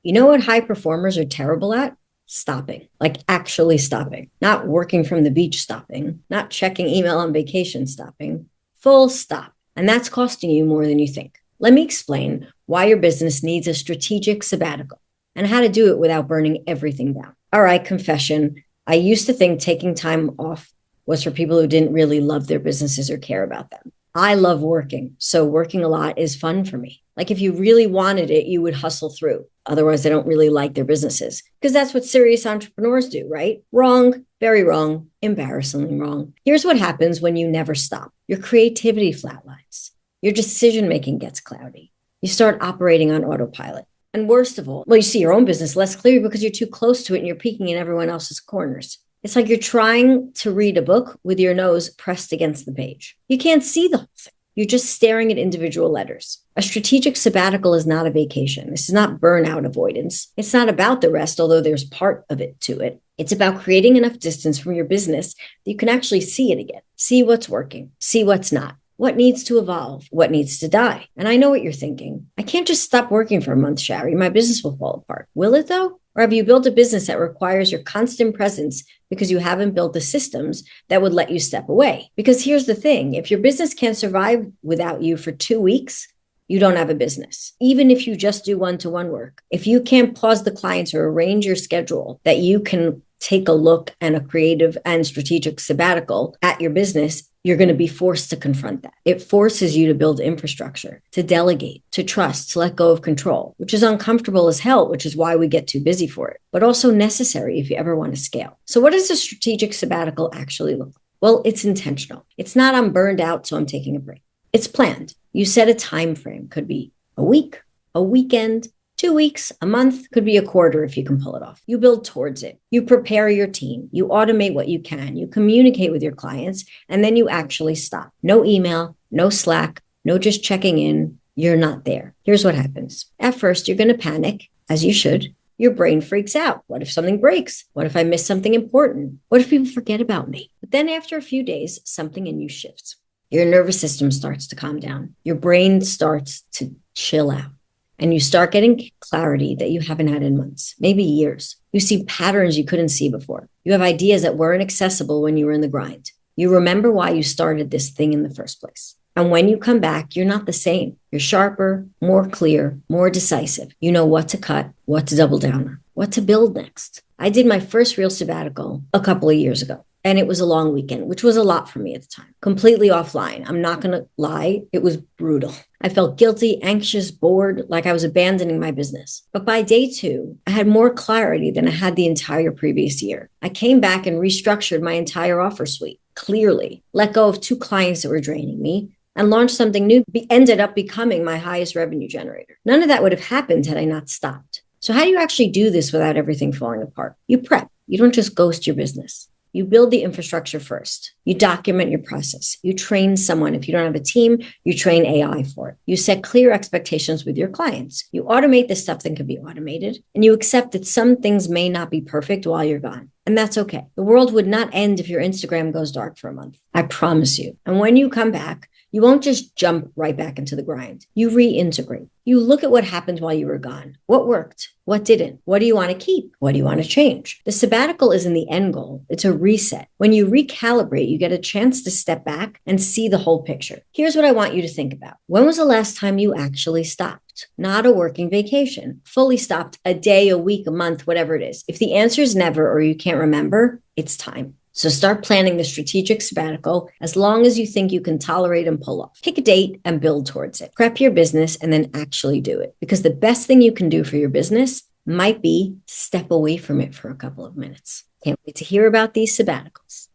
You know what high performers are terrible at? Stopping, like actually stopping, not working from the beach stopping, not checking email on vacation stopping, full stop. And that's costing you more than you think. Let me explain why your business needs a strategic sabbatical and how to do it without burning everything down. All right, confession. I used to think taking time off was for people who didn't really love their businesses or care about them. I love working, so working a lot is fun for me. Like if you really wanted it, you would hustle through. Otherwise, they don't really like their businesses because that's what serious entrepreneurs do, right? Wrong, very wrong, embarrassingly wrong. Here's what happens when you never stop. Your creativity flatlines. Your decision-making gets cloudy. You start operating on autopilot. And worst of all, well, you see your own business less clearly because you're too close to it and you're peeking in everyone else's corners. It's like you're trying to read a book with your nose pressed against the page. You can't see the whole thing. You're just staring at individual letters. A strategic sabbatical is not a vacation. This is not burnout avoidance. It's not about the rest, although there's part of it to it. It's about creating enough distance from your business that you can actually see it again, see what's working, see what's not, what needs to evolve, what needs to die. And I know what you're thinking. I can't just stop working for a month, Shari. My business will fall apart. Will it though? Or have you built a business that requires your constant presence because you haven't built the systems that would let you step away? Because here's the thing, if your business can't survive without you for 2 weeks, you don't have a business. Even if you just do one-to-one work, if you can't pause the clients or arrange your schedule that you can take a look and a creative and strategic sabbatical at your business, you're going to be forced to confront that. It forces you to build infrastructure, to delegate, to trust, to let go of control, which is uncomfortable as hell, which is why we get too busy for it, but also necessary if you ever want to scale. So what does a strategic sabbatical actually look like? Well, it's intentional. It's not I'm burned out, so I'm taking a break. It's planned. You set a time frame. Could be a week, a weekend, 2 weeks, a month, could be a quarter if you can pull it off. You build towards it. You prepare your team. You automate what you can. You communicate with your clients, and then you actually stop. No email, no Slack, no just checking in. You're not there. Here's what happens. At first, you're going to panic, as you should. Your brain freaks out. What if something breaks? What if I miss something important? What if people forget about me? But then after a few days, something in you shifts. Your nervous system starts to calm down. Your brain starts to chill out. And you start getting clarity that you haven't had in months, maybe years. You see patterns you couldn't see before. You have ideas that weren't accessible when you were in the grind. You remember why you started this thing in the first place. And when you come back, you're not the same. You're sharper, more clear, more decisive. You know what to cut, what to double down on, what to build next. I did my first real sabbatical a couple of years ago. And it was a long weekend, which was a lot for me at the time. Completely offline. I'm not going to lie. It was brutal. I felt guilty, anxious, bored, like I was abandoning my business. But by day 2, I had more clarity than I had the entire previous year. I came back and restructured my entire offer suite clearly, let go of 2 clients that were draining me, and launched something new, ended up becoming my highest revenue generator. None of that would have happened had I not stopped. So how do you actually do this without everything falling apart? You prep. You don't just ghost your business. You build the infrastructure first. You document your process. You train someone. If you don't have a team, you train AI for it. You set clear expectations with your clients. You automate the stuff that can be automated, and you accept that some things may not be perfect while you're gone. And that's okay. The world would not end if your Instagram goes dark for a month. I promise you. And when you come back, you won't just jump right back into the grind. You reintegrate. You look at what happened while you were gone. What worked? What didn't? What do you want to keep? What do you want to change? The sabbatical isn't the end goal. It's a reset. When you recalibrate, you get a chance to step back and see the whole picture. Here's what I want you to think about. When was the last time you actually stopped? Not a working vacation. Fully stopped, a day, a week, a month, whatever it is. If the answer is never or you can't remember, it's time. So start planning the strategic sabbatical as long as you think you can tolerate and pull off. Pick a date and build towards it. Prep your business and then actually do it. Because the best thing you can do for your business might be to step away from it for a couple of minutes. Can't wait to hear about these sabbaticals.